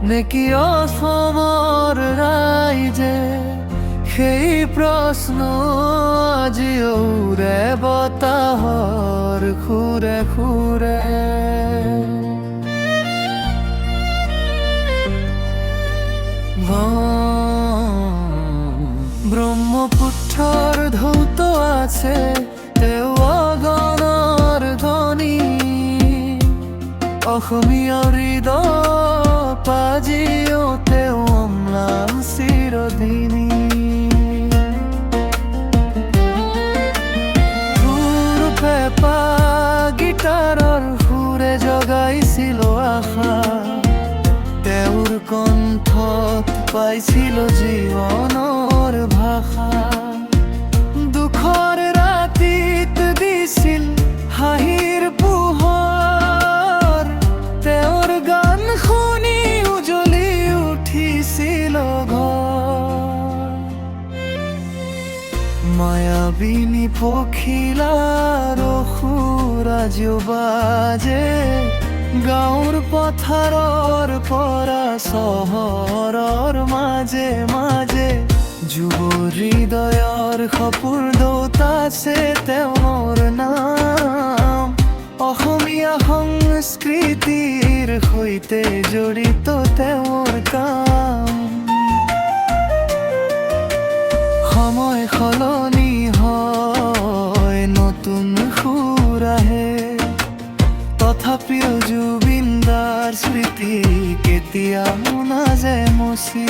নেকি অসমৰ ৰাইজে সেই প্ৰশ্ন আজিও উৰে বতাহৰ সুৰে সুৰে। ব্ৰহ্মপুত্ৰৰ ঢৌত আছে তেওঁ অগণৰ ধ্বনি, অসমীয়া হৃদয় পাজিও তেওঁ অম্লান চিৰদিনী। পেঁপা গীটাৰৰ সুৰে জগাইছিল আশা, তেওঁৰ কণ্ঠত পাইছিল জীৱনৰ ভাষা। দুখৰ ৰাতিত দিছিল হাঁহিৰ পোহৰ, তেওঁৰ গান শুনি উজ্বলি উঠিছিল ঘৰ। মায়াবিনী পখিলাৰ সুৰ আজিও বাজে গাঁৱৰ পথাৰৰ পৰা চহৰৰ মাজে মাজে। যুৱ হৃদয়ৰ সপোনত আছে তেওঁৰ নাম, অসমীয়া সংস্কৃতিৰ সৈতে জড়িত তেওঁৰ কাম। সময় সলনি হয়, নতুন সুৰ আহে, তথাপিও জুবিন দাৰ স্মৃতি কেতিয়াও নাযায় মচি।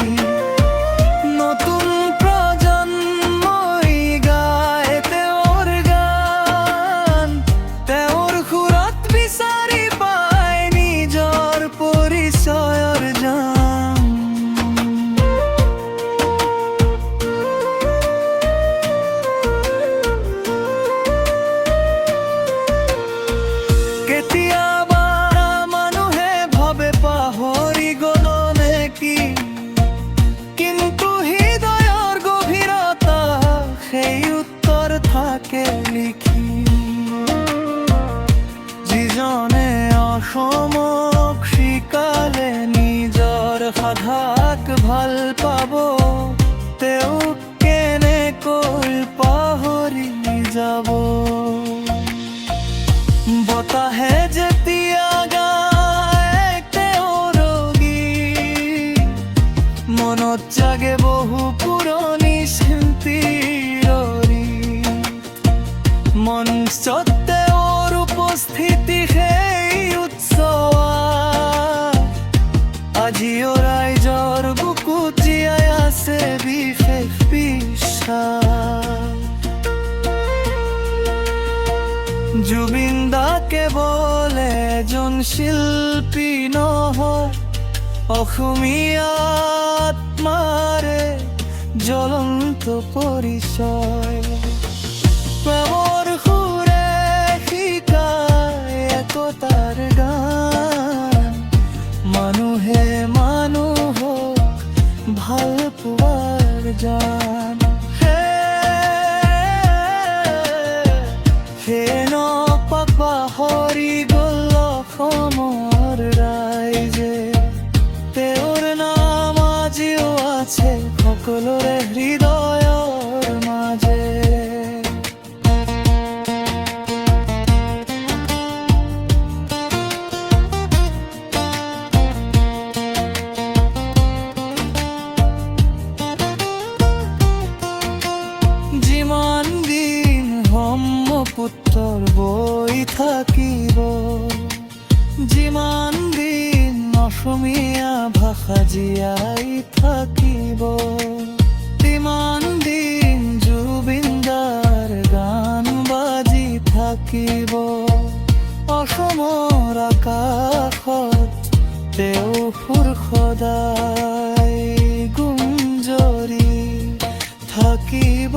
নতুন প্ৰজন্মই গায় তেওঁৰ গান, তেওঁৰ সুৰত বিচাৰি পায় নিজৰ পৰিচয়ৰ জান। কেতিয়াবা মানুহে ভাবে পাহৰি গ'ল নেকি, কিন্তু হৃদয়ৰ গভীৰতা সেই উত্তৰ থাকে লিখি। যিজনে অসমক শিকালে নিজৰ সাধাক ভাল পাব, তেওঁক কেনেকৈ পাহৰি যাব। বতাহে যেতিয়া গায় তেওঁৰ গীত, মনত জাগে বহু পুৰণি স্মৃতিৰ ৰীত। মঞ্চত তেওঁৰ উপস্থিতি সেই উৎসৱ আজিও ৰাইজৰ বুকুত জীয়াই আছে বিশেষ বিশ্বাস। জুবিন দা কেৱল এজন শিল্পী নহয়, অসমীয়া আত্মাৰে জ্বলন্ত পৰিচয়। প্ৰেমৰ সুৰে শিকায় একতাৰ গান, মানুহে মানুহক ভাল পোৱাৰ জান। পাহৰি গ'ল অসমৰ ৰাইজে, তেওঁৰ নাম আজিও আছে সকলোৰে হৃদয়ৰ মাজে। যিমান দিন ব্ৰহ্মপুত্ৰৰ বৈ থাকিব, যিমান দিন অসমীয়া ভাষা জীয়াই থাকিব, তিমান দিন জুবিন দাৰ গান বাজি থাকিব। অসমৰ আকাশত তেওঁ সুৰ সদায় গুঞ্জৰি থাকিব।